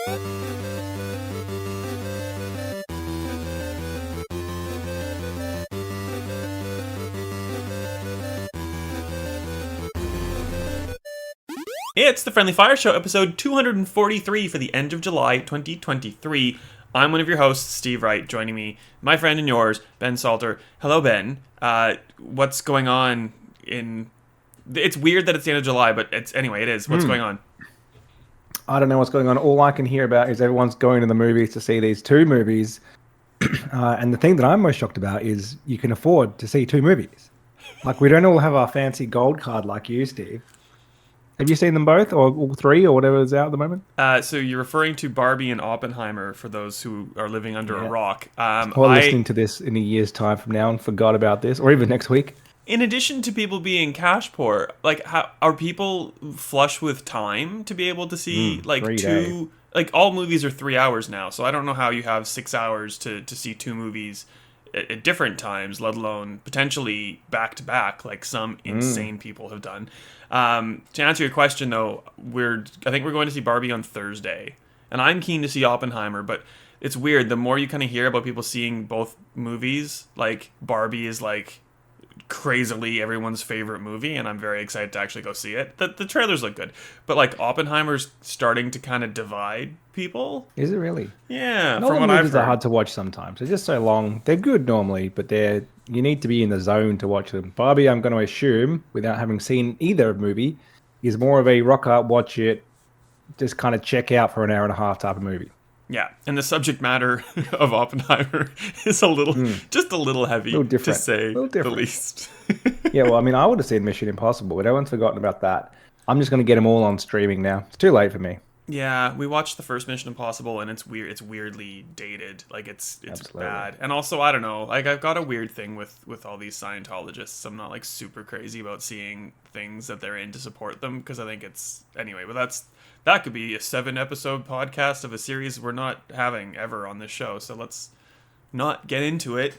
It's the Friendly Fire Show, episode 243 for the end of July 2023. I'm one of your hosts, Steve Wright. Joining me, my friend and yours, Ben Salter. Hello, Ben. What's going on in... It's weird that it's the end of July, but it is. What's going on? I don't know what's going on. All I can hear about is everyone's going to the movies to see these two movies. And the thing that I'm most shocked about is you can afford to see two movies. Like, we don't all have our fancy gold card like you, Steve. Have you seen them both, or all three, or whatever is out at the moment? So you're referring to Barbie and Oppenheimer for those who are living under a rock. Or listening to this in a year's time from now and forgot about this, or even next week. In addition to people being cash poor, like, how are people flush with time to be able to see like two? Days. Like, all movies are 3 hours now, so I don't know how you have 6 hours to see two movies at different times, let alone potentially back to back, like some insane people have done. To answer your question, though, I think we're going to see Barbie on Thursday, and I'm keen to see Oppenheimer, but it's weird. The more you kind of hear about people seeing both movies, like, Barbie is like crazily everyone's favorite movie, and I'm very excited to actually go see it. The trailers look good, but like Oppenheimer's starting to kind of divide people. Is it really? Yeah, from what I've heard. Are hard to watch sometimes. They're just so long. They're good normally, but you need to be in the zone to watch them. Barbie, I'm going to assume, without having seen either movie, is more of a rock up, watch it, just kind of check out for an hour and a half type of movie. Yeah, and the subject matter of Oppenheimer is just a little heavy, to say the least. Yeah, well, I mean, I would have seen Mission Impossible, but everyone's forgotten about that. I'm just going to get them all on streaming now. It's too late for me. Yeah, we watched the first Mission Impossible, and it's weird. It's weirdly dated. Like, it's bad. And also, I don't know. Like, I've got a weird thing with all these Scientologists. I'm not like super crazy about seeing things that they're in to support them, because I think it's anyway. But that could be a 7-episode podcast of a series we're not having ever on this show. So let's not get into it.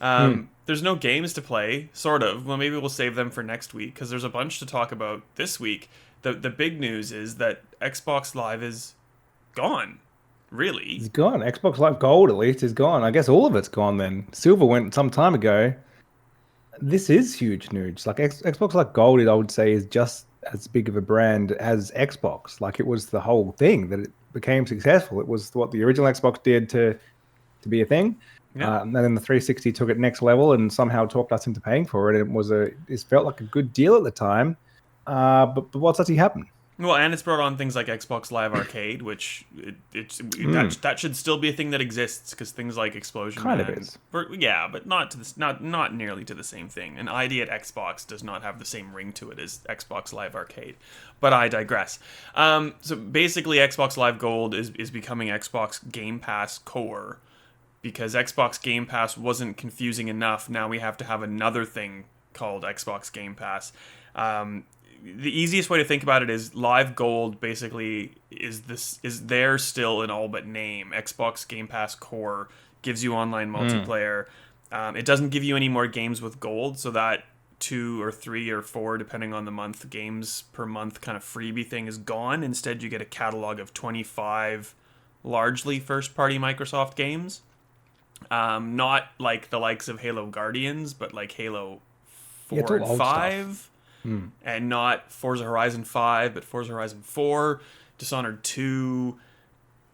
There's no games to play, sort of. Well, maybe we'll save them for next week, because there's a bunch to talk about this week. The big news is that Xbox Live is gone. Really? It's gone. Xbox Live Gold, at least, is gone. I guess all of it's gone then. Silver went some time ago. This is huge news. Like, Xbox Live Gold, I would say, is just as big of a brand as Xbox. Like, it was the whole thing that it became successful. It was what the original Xbox did to be a thing. Yeah. And then the 360 took it next level and somehow talked us into paying for it. And it felt like a good deal at the time. But what's actually happened? Well, and it's brought on things like Xbox Live Arcade, which that should still be a thing that exists, because things like Explosion kind of is. Yeah, but not nearly to the same thing. An ID at Xbox does not have the same ring to it as Xbox Live Arcade. But I digress. So basically, Xbox Live Gold is becoming Xbox Game Pass Core, because Xbox Game Pass wasn't confusing enough. Now we have to have another thing called Xbox Game Pass. The easiest way to think about it is Live Gold basically is there still in all but name. Xbox Game Pass Core gives you online multiplayer. It doesn't give you any more games with gold, so that 2 or 3 or 4, depending on the month, games per month kind of freebie thing is gone. Instead, you get a catalog of 25 largely first-party Microsoft games. Not like the likes of Halo Guardians, but like Halo 4 and 5. And not Forza Horizon 5, but Forza Horizon 4, Dishonored 2,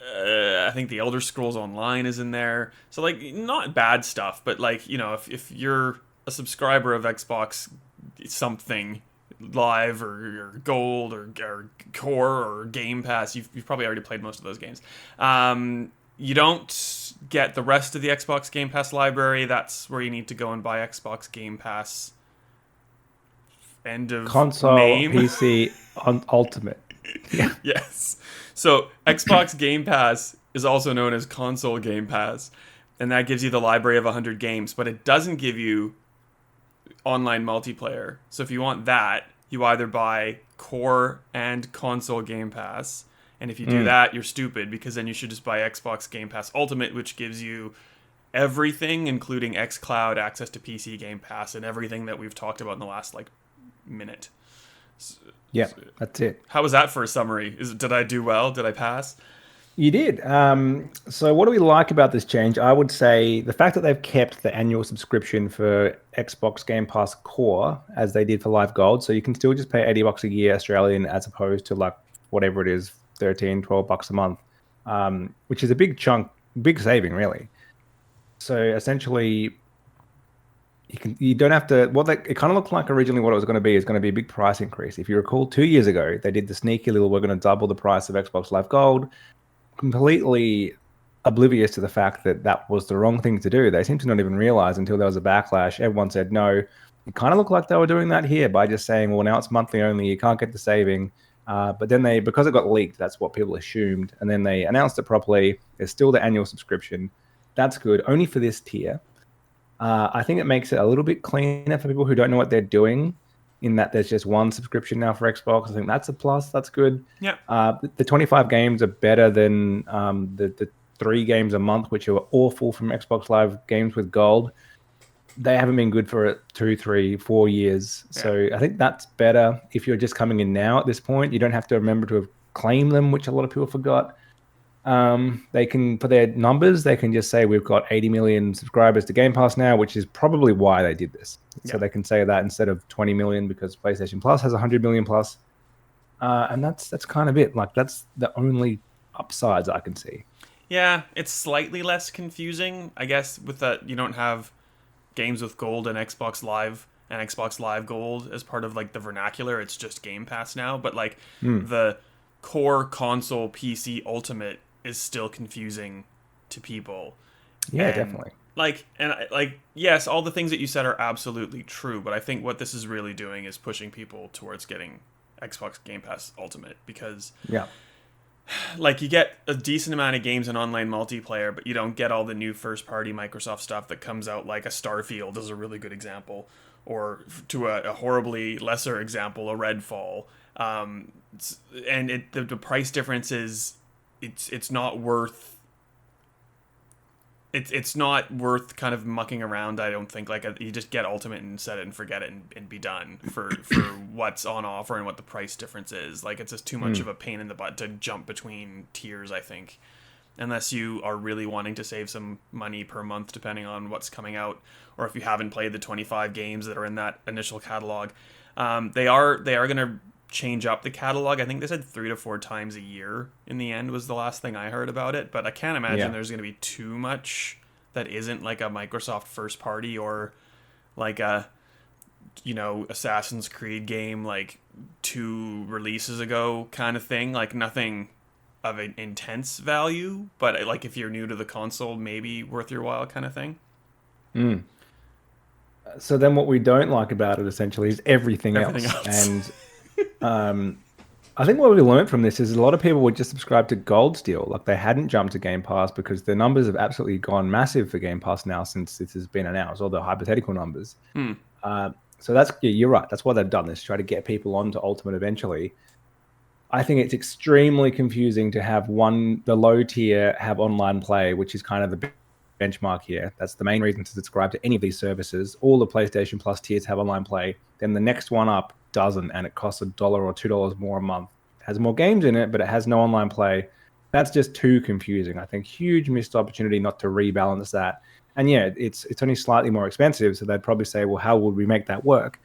I think the Elder Scrolls Online is in there. So, like, not bad stuff, but, like, you know, if you're a subscriber of Xbox something Live or Gold or Core or Game Pass, you've probably already played most of those games. You don't get the rest of the Xbox Game Pass library. That's where you need to go and buy Xbox Game Pass. End of console name. PC on Ultimate. Yeah. Yes. So Xbox Game Pass is also known as Console Game Pass, and that gives you the library of 100 games, but it doesn't give you online multiplayer. So if you want that, you either buy Core and Console Game Pass, and if you do that, you're stupid, because then you should just buy Xbox Game Pass Ultimate, which gives you everything, including xCloud, access to PC Game Pass, and everything that we've talked about in the last minute. Yeah, that's it. How was that for a summary? Did I do well? Did I pass? You did. So what do we like about this change? I would say the fact that they've kept the annual subscription for Xbox Game Pass Core as they did for Live Gold. So you can still just pay $80 a year Australian as opposed to like whatever it is, 13, $12 a month, which is a big chunk, big saving, really. So essentially, you don't have to it kind of looked like originally what it was going to be is going to be a big price increase. If you recall 2 years ago, they did the sneaky little we're going to double the price of Xbox Live Gold, completely oblivious to the fact that that was the wrong thing to do. They seem to not even realize until there was a backlash. Everyone said no. It kind of looked like they were doing that here by just saying, well, now it's monthly only. You can't get the saving. But then because it got leaked, that's what people assumed. And then they announced it properly. There's still the annual subscription. That's good, only for this tier. I think it makes it a little bit cleaner for people who don't know what they're doing, in that there's just one subscription now for Xbox. I think that's a plus. That's good. Yeah. The 25 games are better than the 3 games a month, which are awful from Xbox Live games with Gold. They haven't been good for 2, 3, 4 years. Yeah. So I think that's better. If you're just coming in now at this point, you don't have to remember to have claimed them, which a lot of people forgot. They can, for their numbers, they can just say we've got 80 million subscribers to Game Pass now, which is probably why they did this. So they can say that instead of 20 million because PlayStation Plus has 100 million plus. And that's kind of it. Like, that's the only upsides I can see. Yeah, it's slightly less confusing, I guess, with that you don't have games with gold and Xbox Live and Xbox Live Gold as part of like the vernacular. It's just Game Pass now, but like the core console PC Ultimate is still confusing to people. Yeah, And, definitely. Yes, all the things that you said are absolutely true, but I think what this is really doing is pushing people towards getting Xbox Game Pass Ultimate, because Yeah. like you get a decent amount of games in online multiplayer, but you don't get all the new first party Microsoft stuff that comes out, like a Starfield is a really good example, or to a horribly lesser example, a Redfall. And the price difference is it's not worth it's not worth kind of mucking around. I don't think, like, you just get Ultimate and set it and forget it and be done for what's on offer and what the price difference is. Like, it's just too much of a pain in the butt to jump between tiers, I think, unless you are really wanting to save some money per month depending on what's coming out, or if you haven't played the 25 games that are in that initial catalog. They are going to change up the catalog. I think they said 3 to 4 times a year in the end was the last thing I heard about it, but I can't imagine there's going to be too much that isn't like a Microsoft first party, or like a Assassin's Creed game like 2 releases ago kind of thing. Like, nothing of an intense value, but like if you're new to the console, maybe worth your while kind of thing. So then what we don't like about it essentially is everything Everything else. else. And I think what we learned from this is a lot of people would just subscribe to Gold still. Like, they hadn't jumped to Game Pass because the numbers have absolutely gone massive for Game Pass now since this has been announced, or the hypothetical numbers. So you're right. That's why they've done this, try to get people onto Ultimate eventually. I think it's extremely confusing to have the low tier have online play, which is kind of the benchmark here. That's the main reason to subscribe to any of these services. All the PlayStation Plus tiers have online play. Then the next one up doesn't, and it costs $1 or $2 more a month. It has more games in it, but it has no online play. That's just too confusing. I think huge missed opportunity not to rebalance that. And yeah, it's only slightly more expensive, so they'd probably say, well, how would we make that work?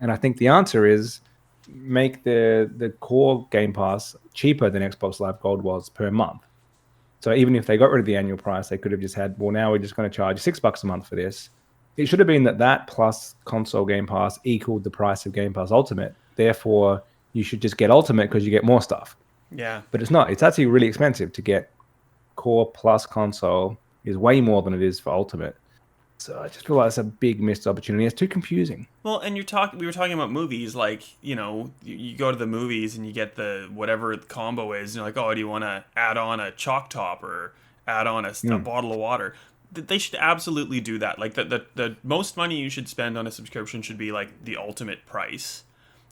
And I think the answer is make the core Game Pass cheaper than Xbox Live Gold was per month. So even if they got rid of the annual price, they could have just had, well, now we're just going to charge $6 a month for this. It should have been that plus console Game Pass equaled the price of Game Pass Ultimate. Therefore, you should just get Ultimate because you get more stuff. Yeah. But it's not. It's actually really expensive to get core plus console. Is way more than it is for Ultimate. So I just feel like it's a big missed opportunity. It's too confusing. Well, and we were talking about movies, like, you go to the movies and you get the whatever the combo is, and you're like, oh, do you want to add on a chalk top or add on a bottle of water? They should absolutely do that. Like, the most money you should spend on a subscription should be like the ultimate price.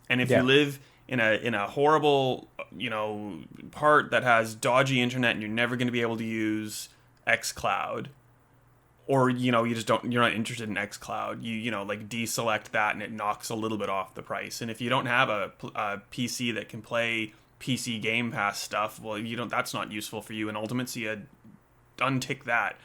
And if you live in a horrible, part that has dodgy internet and you're never going to be able to use xCloud, or you're not interested in xCloud, like deselect that and it knocks a little bit off the price. And if you don't have a PC that can play PC Game Pass stuff. Well, you don't. That's not useful for you in Ultimate, so you untick that.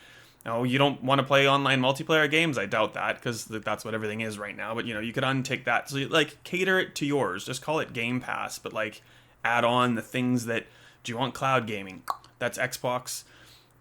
Oh, you don't want to play online multiplayer games? I doubt that, because that's what everything is right now. But you could untick that. So like cater it to yours. Just call it Game Pass, but like add on the things that. Do you want cloud gaming? That's Xbox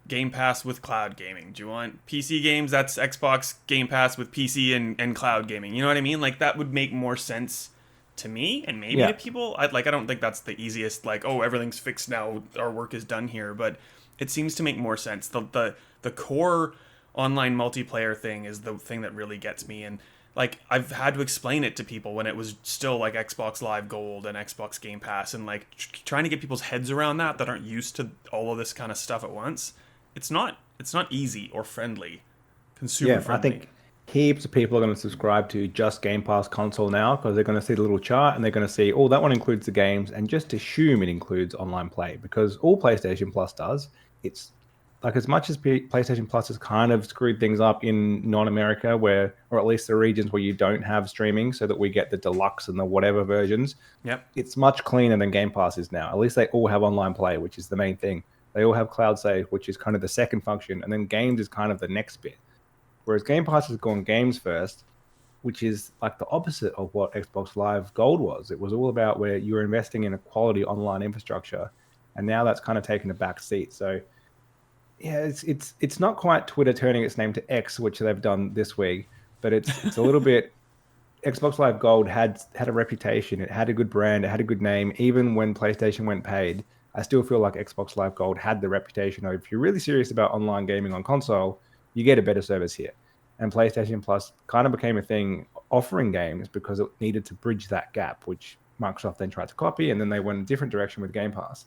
Game Pass with cloud gaming. Do you want PC games? That's Xbox Game Pass with PC and cloud gaming. You know what I mean? Like that would make more sense to me and maybe to people. I don't think that's the easiest. Like, oh, everything's fixed now. Our work is done here. But it seems to make more sense. The core online multiplayer thing is the thing that really gets me. And like I've had to explain it to people when it was still like Xbox Live Gold and Xbox Game Pass, and like trying to get people's heads around that aren't used to all of this kind of stuff at once. It's not easy or friendly, consumer friendly. I think heaps of people are going to subscribe to just Game Pass console now because they're going to see the little chart and they're going to see, oh, that one includes the games, and just assume it includes online play, because all PlayStation Plus does. It's like, as much as PlayStation Plus has kind of screwed things up in non-America, where, or at least the regions where you don't have streaming, so that we get the deluxe and the whatever versions. Yep. It's much cleaner than Game Pass is now. At least they all have online play, which is the main thing. They all have cloud save, which is kind of the second function, and then games is kind of the next bit. Whereas Game Pass has gone games first, which is like the opposite of what Xbox Live Gold was. It was all about where you were investing in a quality online infrastructure, and now that's kind of taken a back seat. So yeah, it's not quite Twitter turning its name to X, which they've done this week, but it's a little bit. Xbox Live Gold had a reputation. It had a good brand. It had a good name. Even when PlayStation went paid, I still feel like Xbox Live Gold had the reputation of, if you're really serious about online gaming on console, you get a better service here. And PlayStation Plus kind of became a thing offering games because it needed to bridge that gap, which Microsoft then tried to copy, and then they went a different direction with Game Pass.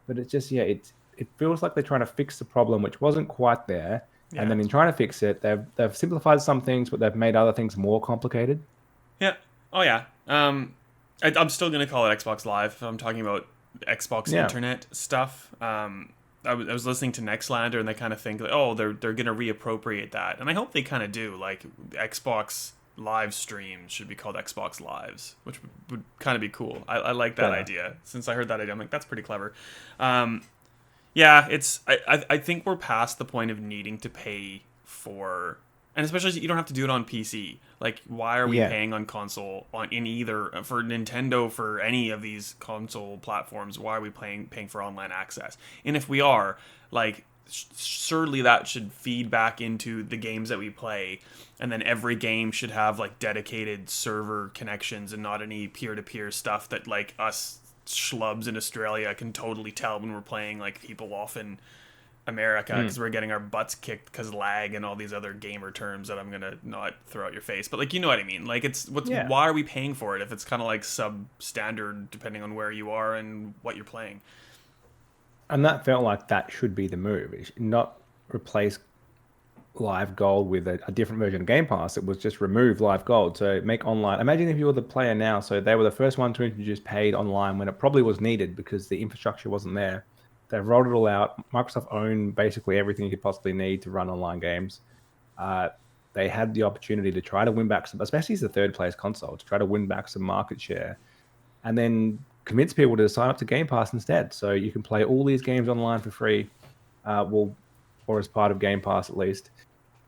But it's just, it feels like they're trying to fix the problem, which wasn't quite there. Yeah. And then in trying to fix it, they've simplified some things, but they've made other things more complicated. Yeah. Oh, yeah. I'm still going to call it Xbox Live if I'm talking about Xbox Internet stuff. I was listening to Nextlander, and they kind of think, like, oh, they're going to reappropriate that. And I hope they kind of do. Like, Xbox Live streams should be called Xbox Lives, which would kind of be cool. I like that idea. Since I heard that idea, I'm like, that's pretty clever. Yeah, I think we're past the point of needing to pay for, and especially you don't have to do it on PC. Like, why are we paying on console in either for Nintendo, for any of these console platforms? Why are we paying for online access? And if we are, like, surely that should feed back into the games that we play, and then every game should have like dedicated server connections and not any peer-to-peer stuff that like us schlubs in Australia can totally tell when we're playing like people off in America, because we're getting our butts kicked because lag and all these other gamer terms that I'm gonna not throw out your face, but like, you know what I mean. Like, why are we paying for it if it's kind of like substandard depending on where you are and what you're playing? And that felt like that should be the move. It should not replace Live Gold with a different version of Game Pass. It was just remove Live Gold. So make online. Imagine if you were the player now. So they were the first one to introduce paid online when it probably was needed because the infrastructure wasn't there. They've rolled it all out. Microsoft owned basically everything you could possibly need to run online games. They had the opportunity to try to win back some, especially as the third place console, to try to win back some market share, and then convince people to sign up to Game Pass instead. So you can play all these games online for free, or as part of Game Pass at least.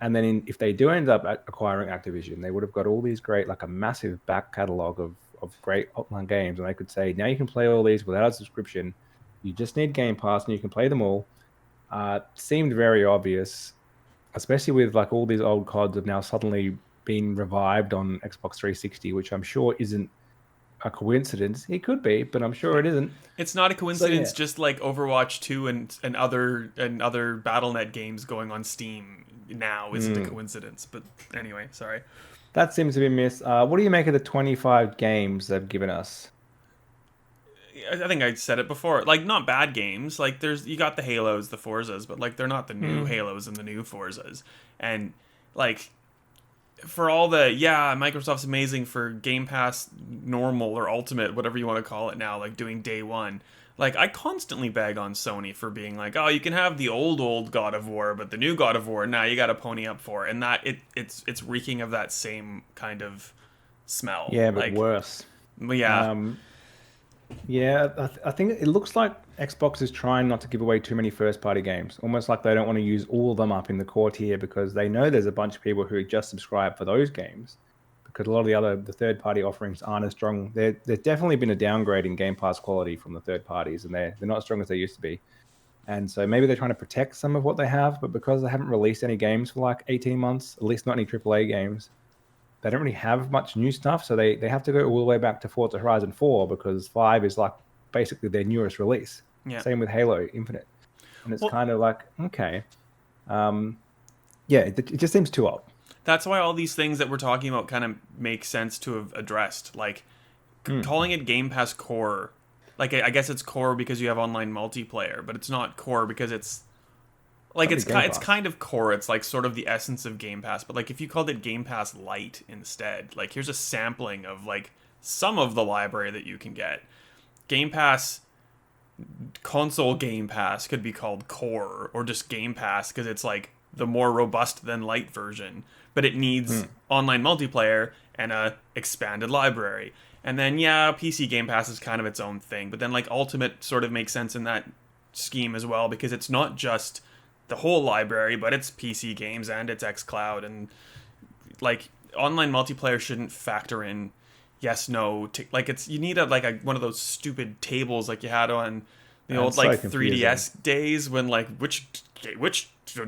And then if they do end up acquiring Activision, they would have got all these great, like a massive back catalog of great online games. And they could say, now you can play all these without a subscription. You just need Game Pass and you can play them all. Seemed very obvious, especially with like all these old CODs have now suddenly been revived on Xbox 360, which I'm sure isn't a coincidence. It could be, but I'm sure it isn't. It's not a coincidence. Just like Overwatch 2 and other BattleNet games going on Steam now isn't a coincidence. But anyway, sorry. That seems to be missed. What do you make of the 25 games they've given us? I think I said it before. Like, not bad games. Like, you got the Halos, the Forzas, but like they're not the new Halos and the new Forzas. And like, for all the Microsoft's amazing for Game Pass Normal or Ultimate, whatever you want to call it now, like doing day one. Like, I constantly bag on Sony for being like, oh, you can have the old God of War, but the new God of War, now you got to pony up for. And that it's reeking of that same kind of smell. Yeah, but like, worse. Yeah. Yeah, I think it looks like Xbox is trying not to give away too many first-party games. Almost like they don't want to use all of them up in the core tier because they know there's a bunch of people who just subscribe for those games. Because a lot of the third-party offerings aren't as strong. There's definitely been a downgrade in Game Pass quality from the third parties, and they're not as strong as they used to be. And so maybe they're trying to protect some of what they have, but because they haven't released any games for like 18 months, at least not any AAA games, they don't really have much new stuff. So they have to go all the way back to Forza Horizon 4 because 5 is like basically their newest release. Yeah. Same with Halo Infinite. And it's Well, kind of like, okay. Um, yeah, it just seems too old. that's why all these things that we're talking about kind of make sense to have addressed. Like Mm, calling it Game Pass Core. Like I guess it's core because you have online multiplayer, but it's not core because it's like probably Game it's Pass. kind of core. It's like sort of the essence of Game Pass, but like if you called it Game Pass Lite instead, like here's a sampling of like some of the library that you can get. Game Pass console Game Pass could be called core or just Game Pass because it's like the more robust than light version, but it needs Mm. online multiplayer and a expanded library. And then yeah, PC Game Pass is kind of its own thing, but then like Ultimate sort of makes sense in that scheme as well because it's not just the whole library, but it's PC games and it's xCloud and like online multiplayer shouldn't factor in yes no like it's you need a one of those stupid tables like you had on the And old it's so like confusing. 3DS days when like which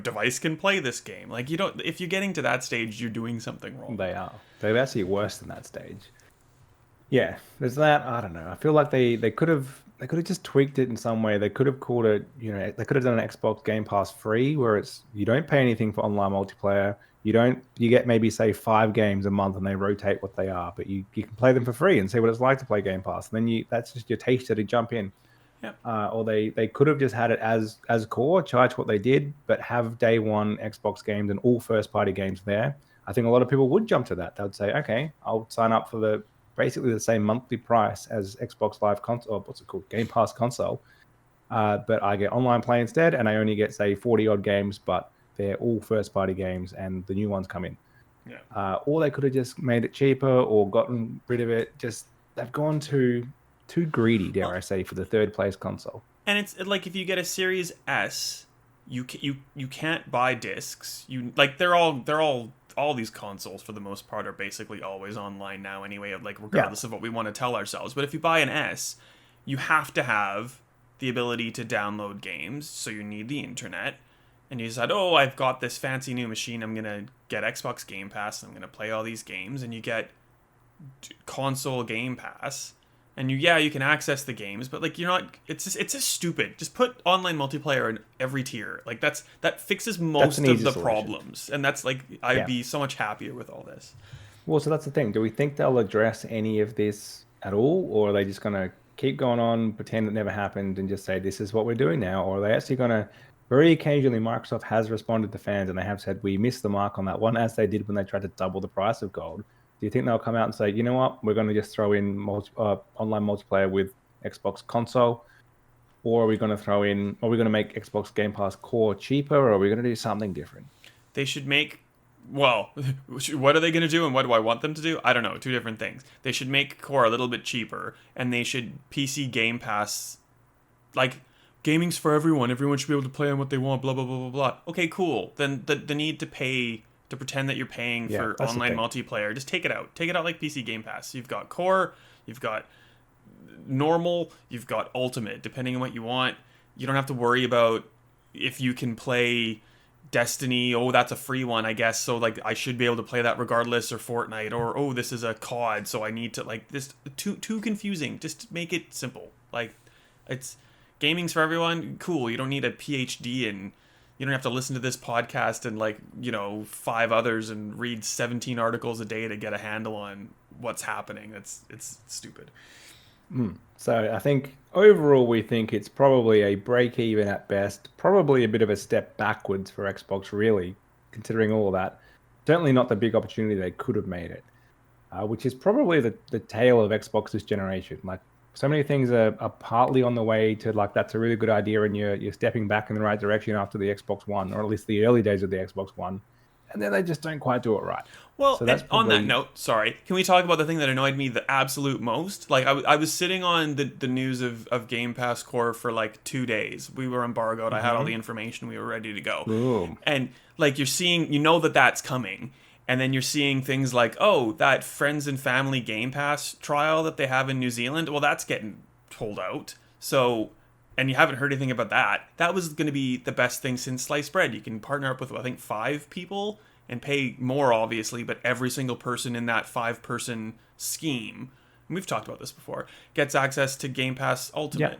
device can play this game. Like you don't, if you're getting to that stage you're doing something wrong. They are. They're actually worse than that stage. Yeah, there's that. I don't know. I feel like they could have just tweaked it in some way. They could have called it, they could have done an Xbox Game Pass free where it's you don't pay anything for online multiplayer. You get maybe say 5 games a month and they rotate what they are, but you can play them for free and see what it's like to play Game Pass. And then that's just your taster to jump in. Yeah. Or they could have just had it as core, charge what they did, but have day one Xbox games and all first party games there. I think a lot of people would jump to that. They would say, okay, I'll sign up for the basically the same monthly price as Xbox Live console, or what's it called, Game Pass console. But I get online play instead, and I only get say 40 odd games, but they're all first party games, and the new ones come in. Yeah. Or they could have just made it cheaper or gotten rid of it. Just they've gone too greedy, dare I Well, say, for the third place console. and it's like if you get a Series S, you can't buy discs. You like all these consoles for the most part are basically always online now anyway, like Yeah, regardless of what we want to tell ourselves. But if you buy an S, you have to have the ability to download games, so you need the internet. And you decide, oh, I've got this fancy new machine. I'm gonna get Xbox Game Pass. I'm gonna play all these games, and you get console Game Pass, and you can access the games, but like you're not. It's just stupid. Just put online multiplayer in every tier. Like that fixes that's an most of easy the solution. problems, and that's like I'd Yeah. be so much happier with all this. Well, so that's the thing. Do we think they'll address any of this at all, or are they just going to keep going on, pretend it never happened, and just say this is what we're doing now? Or are they actually going to? Very occasionally, Microsoft has responded to fans, and they have said we missed the mark on that one, as they did when they tried to double the price of gold. Do you think they'll come out and say, you know what, we're going to just throw in online multiplayer with Xbox console, or are we going to throw in? Are we going to make Xbox Game Pass core cheaper, or are we going to do something different? They should make. Well, what are they going to do and what do I want them to do? I don't know. Two different things. They should make Core a little bit cheaper and they should PC Game Pass. Like, gaming's for everyone. Everyone should be able to play on what they want, blah, blah, blah, blah, blah. Okay, cool. Then the need to pay, to pretend that you're paying Yeah, for that's the online thing. multiplayer, just take it out. Take it out like PC Game Pass. You've got Core, you've got normal, you've got ultimate, depending on what you want. You don't have to worry about if you can play Destiny. Oh, that's a free one, I guess. So like I should be able to play that regardless, or Fortnite, or oh, this is a COD, so I need to like this too confusing. Just make it simple. Like it's gaming's for everyone. Cool. You don't need a PhD and you don't have to listen to this podcast and like, 5 others and read 17 articles a day to get a handle on what's happening. It's stupid. So I think overall we think it's probably a break even at best, probably a bit of a step backwards for Xbox, really, considering all of that. Certainly not the big opportunity they could have made it, which is probably the tail of Xbox this generation. Like so many things are partly on the way to like that's a really good idea and you're stepping back in the right direction after the Xbox One, or at least the early days of the Xbox One. and then they just don't quite do it right. Well, So that's and on that probably note, sorry, can we talk about the thing that annoyed me the absolute most? Like, I was sitting on the news of Game Pass Core for like 2 days. We were embargoed. I had all the information. We were ready to go. Ooh. And, like, you're seeing, that that's coming. And then you're seeing things like, oh, that Friends and Family Game Pass trial that they have in New Zealand. Well, that's getting pulled out. So, and you haven't heard anything about that. That was going to be the best thing since sliced bread. You can partner up with, I think, 5 people and pay more, obviously, but every single person in that 5-person scheme, and we've talked about this before, gets access to Game Pass Ultimate. Yeah.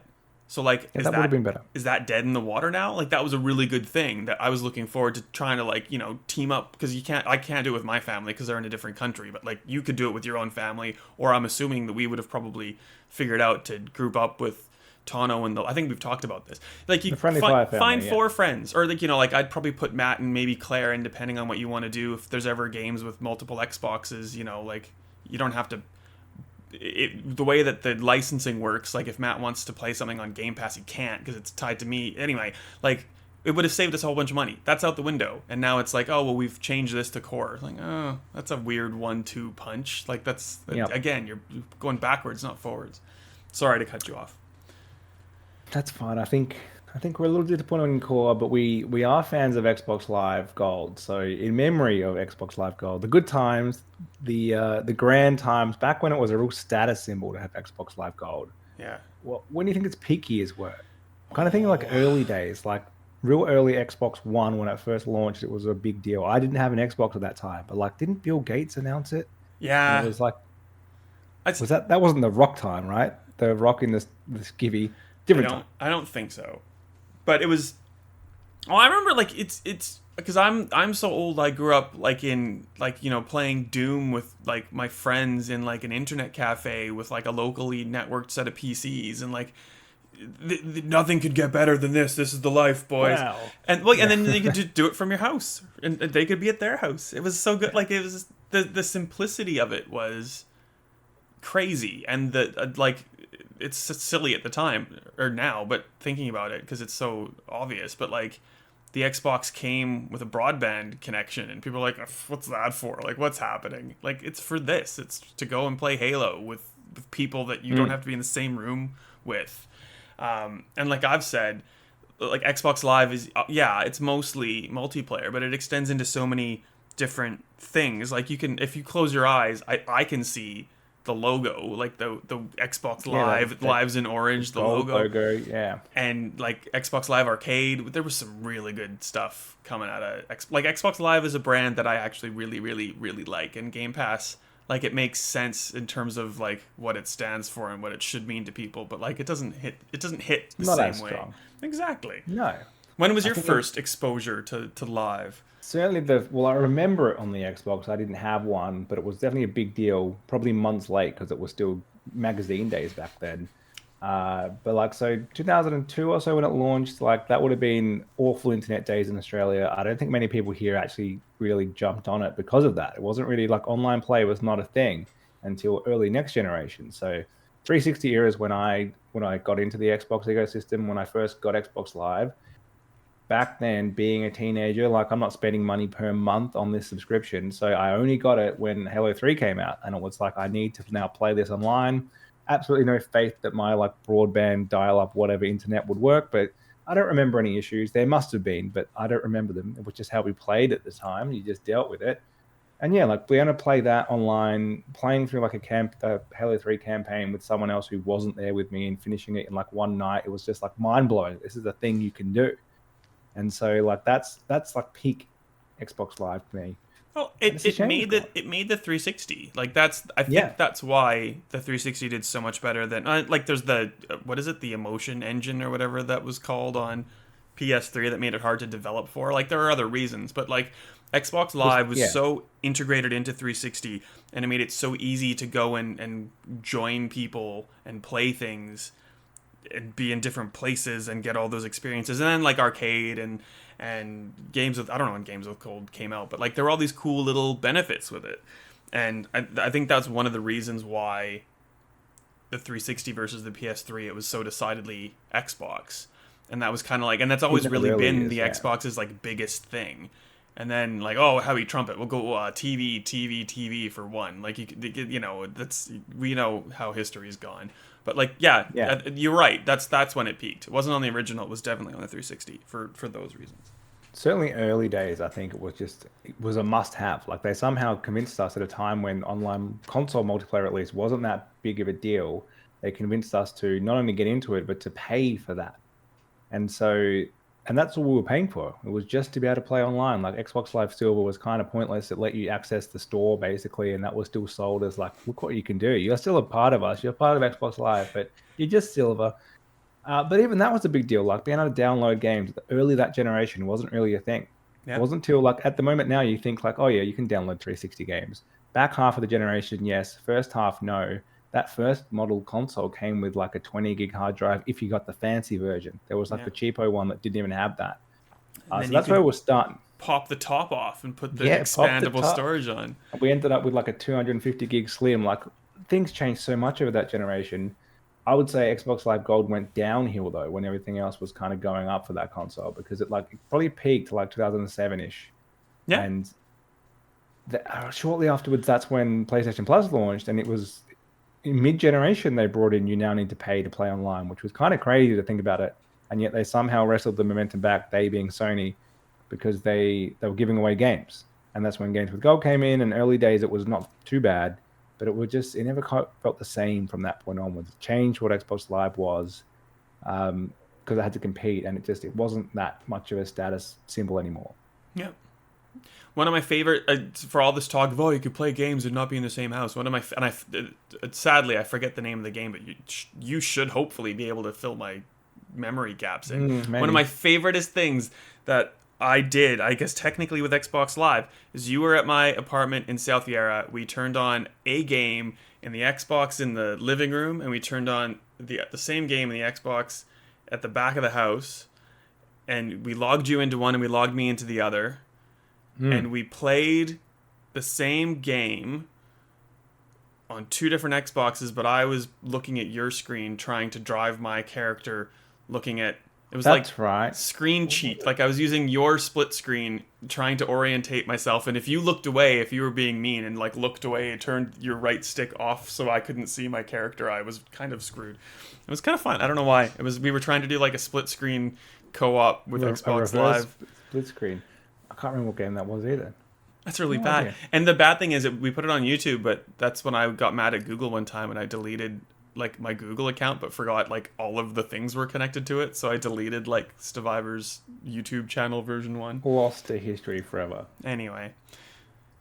So, like, Yeah, that would have been better. is that dead in the water now? Like, that was a really good thing that I was looking forward to trying to, like, team up, because I can't do it with my family because they're in a different country, but, like, you could do it with your own family, or I'm assuming that we would have probably figured out to group up with Tano and I think we've talked about this. Like, you The Friendly Fire family, find yeah. 4 friends, or like, like, I'd probably put Matt and maybe Claire in, depending on what you want to do. If there's ever games with multiple Xboxes, like, you don't have to. The way that the licensing works, like, if Matt wants to play something on Game Pass, he can't because it's tied to me anyway. Like, it would have saved us a whole bunch of money. That's out the window, and now it's like, oh well, we've changed this to core. Like, oh, that's a weird 1-2 punch. Like, that's again, you're going backwards, not forwards. Sorry to cut you off. That's fine. I think we're a little disappointed in core, but we are fans of Xbox Live Gold. So in memory of Xbox Live Gold, the good times, the grand times, back when it was a real status symbol to have Xbox Live Gold. Yeah. Well, when do you think its peak years were? I'm kind of thinking like early days, like real early Xbox One when it first launched. It was a big deal. I didn't have an Xbox at that time, but like, didn't Bill Gates announce it? And Yeah. it was like, that wasn't the Rock time, right? The Rock in the skivvy, different time. I don't think so. But it was. Oh, I remember, like, it's because I'm so old. I grew up, like, in, like, playing Doom with, like, my friends in, like, an internet cafe with, like, a locally networked set of PCs, and, like, nothing could get better than this. This is the life, boys. Wow. And like, and then you could just do it from your house, and they could be at their house. It was so good. Like, it was the simplicity of it was crazy, and the like, it's silly at the time or now, but thinking about it, because it's so obvious. But, like, the Xbox came with a broadband connection, and people are like, what's that for? Like, what's happening? Like, it's for this. It's to go and play Halo with people that you don't have to be in the same room with. And like I've said, like, Xbox Live is, it's mostly multiplayer, but it extends into so many different things. Like, you can, if you close your eyes, I can see the logo, like the Xbox Live, Live's in orange, the logo, yeah. And, like, Xbox Live Arcade, there was some really good stuff coming out of like, Xbox Live is a brand that I actually really, really, really like, and Game Pass, like, it makes sense in terms of, like, what it stands for and what it should mean to people, but, like, it doesn't hit the Not same as way. strong. Exactly. No. When was your first exposure to Live? Certainly I remember it on the Xbox. I didn't have one, but it was definitely a big deal, probably months late because it was still magazine days back then. But like, so 2002 or so when it launched, like, that would have been awful internet days in Australia. I don't think many people here actually really jumped on it because of that. It wasn't really, like, online play was not a thing until early next generation. So 360 era is when I got into the Xbox ecosystem, when I first got Xbox Live. Back then, being a teenager, like, I'm not spending money per month on this subscription. So I only got it when Halo 3 came out, and it was like, I need to now play this online. Absolutely no faith that my, like, broadband, dial-up, whatever internet would work, but I don't remember any issues. There must have been, but I don't remember them. It was just how we played at the time. You just dealt with it. And yeah, like, being able to play that online, playing through, like, a Halo 3 campaign with someone else who wasn't there with me and finishing it in, like, one night, it was just, like, mind-blowing. This is a thing you can do. And so, like, that's like peak Xbox Live for me. Well, it made the 360. Like, I think that's why the 360 did so much better than, like, there's the what is it, the Emotion Engine or whatever that was called on PS3 that made it hard to develop for. Like, there are other reasons, but, like, Xbox Live was so integrated into 360, and it made it so easy to go and join people and play things and be in different places and get all those experiences. And then, like, arcade and games with, I don't know when Games with Gold came out, but, like, there were all these cool little benefits with it. And I think that's one of the reasons why the 360 versus the PS3, it was so decidedly Xbox. And that was kind of like, and that's always really been the Xbox's, like, biggest thing. And then like, oh, heavy trumpet, we'll go TV, TV, TV for one. Like you know, that's we know how history's gone. But like, yeah, Yeah. you're right. That's when it peaked. It wasn't on the original. It was definitely on the 360 for those reasons. Certainly early days, I think it was a must have. Like they somehow convinced us at a time when online console multiplayer at least wasn't that big of a deal. They convinced us to not only get into it, but to pay for that. And so, and that's all we were paying for. It was just to be able to play online. Like Xbox Live Silver was kind of pointless. It let you access the store basically, and that was still sold as like, look what you can do. You're still a part of us. You're part of Xbox Live, but you're just Silver. But even that was a big deal. Like being able to download games early that generation wasn't really a thing. It Yeah, wasn't till like at the moment now you think like, oh yeah, you can download 360 games. Back half of the generation, yes. First half, no. That first model console came with like a 20 gig hard drive if you got the fancy version. There was like yeah. the cheapo one that didn't even have that. And then So you that's where could we're starting. pop the top off and put the Yeah, pop the expandable top. storage on. We ended up with like a 250 gig slim. Like things changed so much over that generation. I would say Xbox Live Gold went downhill though when everything else was kind of going up for that console because it probably peaked like 2007 ish, Yeah, and shortly afterwards that's when PlayStation Plus launched, and it was in mid generation they brought in you now need to pay to play online, which was kind of crazy to think about it, and yet they somehow wrestled the momentum back. They being Sony, because they were giving away games, and that's when Games with Gold came in. And early days it was not too bad, but it never felt the same from that point onwards. It changed what Xbox Live was, because I had to compete, and it wasn't that much of a status symbol anymore. yeah. One of my favorite for all this talk of you could play games and not be in the same house. One of my and sadly I forget the name of the game, but you should hopefully be able to fill my memory gaps in. One of my favoriteest things that I did, I guess technically with Xbox Live, is you were at my apartment in South Yarra. We turned on a game in the Xbox in the living room, and we turned on the same game in the Xbox at the back of the house, and we logged you into one and we logged me into the other, and we played the same game on two different Xboxes, but I was looking at your screen trying to drive my character looking at it was That's like right. screen cheat. Like I was using your split screen trying to orientate myself, and if you looked away, if you were being mean and like looked away and turned your right stick off so I couldn't see my character, I was kind of screwed. It was kind of fun. I don't know why. We were trying to do like a split screen co-op with Xbox Live. Split screen. I can't remember what game that was either. That's really No bad. idea. And the bad thing is that we put it on YouTube, but that's when I got mad at Google one time and I deleted like my Google account, but forgot like all of the things were connected to it. So I deleted like Stevivor's YouTube channel version 1. Lost to history forever. Anyway,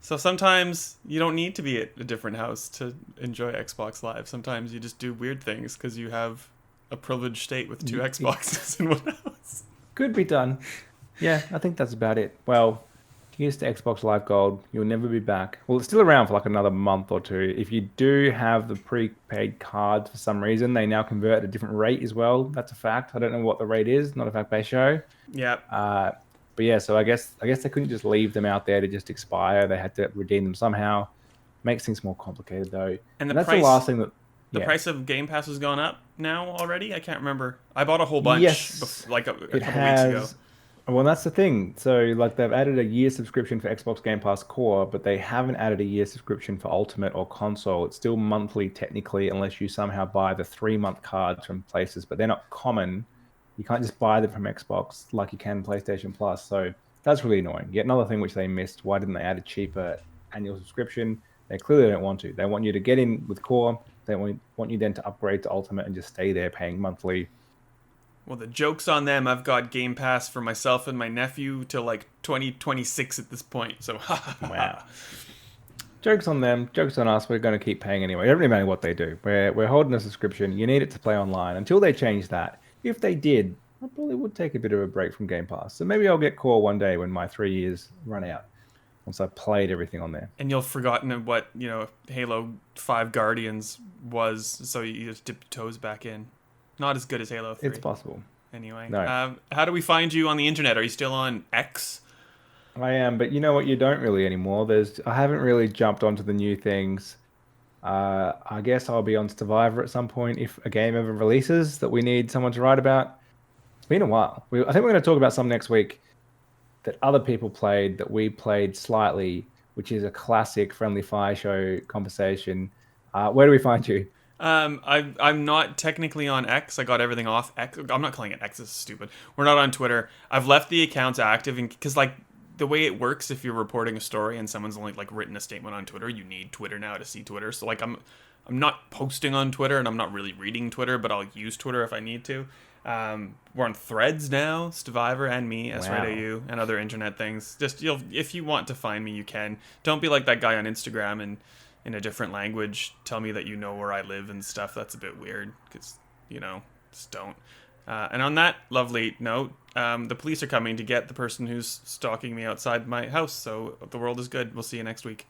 so sometimes you don't need to be at a different house to enjoy Xbox Live. Sometimes you just do weird things because you have a privileged state with two Xboxes in one house. Could be done. Yeah, I think that's about it. Well, here's to Xbox Live Gold. You'll never be back. Well, it's still around for like another month or two. If you do have the prepaid cards for some reason, they now convert at a different rate as well. That's a fact. I don't know what the rate is. Not a fact-based show. Yeah. But yeah, so I guess they couldn't just leave them out there to just expire. They had to redeem them somehow. Makes things more complicated though. And that's the last thing that the price of Game Pass has gone up now already. I can't remember. I bought a whole bunch like a couple weeks ago. Well, that's the thing. So, like, they've added a year subscription for Xbox Game Pass Core, but they haven't added a year subscription for Ultimate or Console. It's still monthly, technically, unless you somehow buy the 3-month cards from places, but they're not common. You can't just buy them from Xbox like you can PlayStation Plus. So, that's really annoying. Yet another thing which they missed. Why didn't they add a cheaper annual subscription? They clearly don't want to. They want you to get in with Core. They want you then to upgrade to Ultimate and just stay there paying monthly. Well, the joke's on them. I've got Game Pass for myself and my nephew till like 2026 at this point. So, wow. Joke's on them. Joke's on us. We're going to keep paying anyway. It doesn't really matter what they do. We're holding a subscription. You need it to play online. Until they change that. If they did, I probably would take a bit of a break from Game Pass. So maybe I'll get Core one day when my 3 years run out. Once I've played everything on there. And you'll have forgotten what, Halo 5 Guardians was, so you just dip your toes back in. Not as good as Halo 3. It's possible. Anyway, No. How do we find you on the internet? Are you still on X? I am, but you know what? You don't really anymore. I haven't really jumped onto the new things. I guess I'll be on Stevivor at some point if a game ever releases that we need someone to write about. It's been a while. I think we're going to talk about some next week. that other people played that we played slightly, which is a classic friendly fire show conversation. Where do we find you? I'm not technically on X. I got everything off X. I'm not calling it X. This is stupid. We're not on Twitter. I've left the accounts active because like the way it works, if you're reporting a story and someone's only like written a statement on Twitter, you need Twitter now to see Twitter. So like I'm not posting on Twitter and I'm not really reading Twitter, but I'll use Twitter if I need to. We're on Threads now, Stevivor and me, Wow. SRadio, and other internet things. Just if you want to find me, you can. Don't be like that guy on Instagram and in a different language tell me that you know where I live and stuff. That's a bit weird because just don't. And on that lovely note, the police are coming to get the person who's stalking me outside my house. So the world is good. We'll see you next week.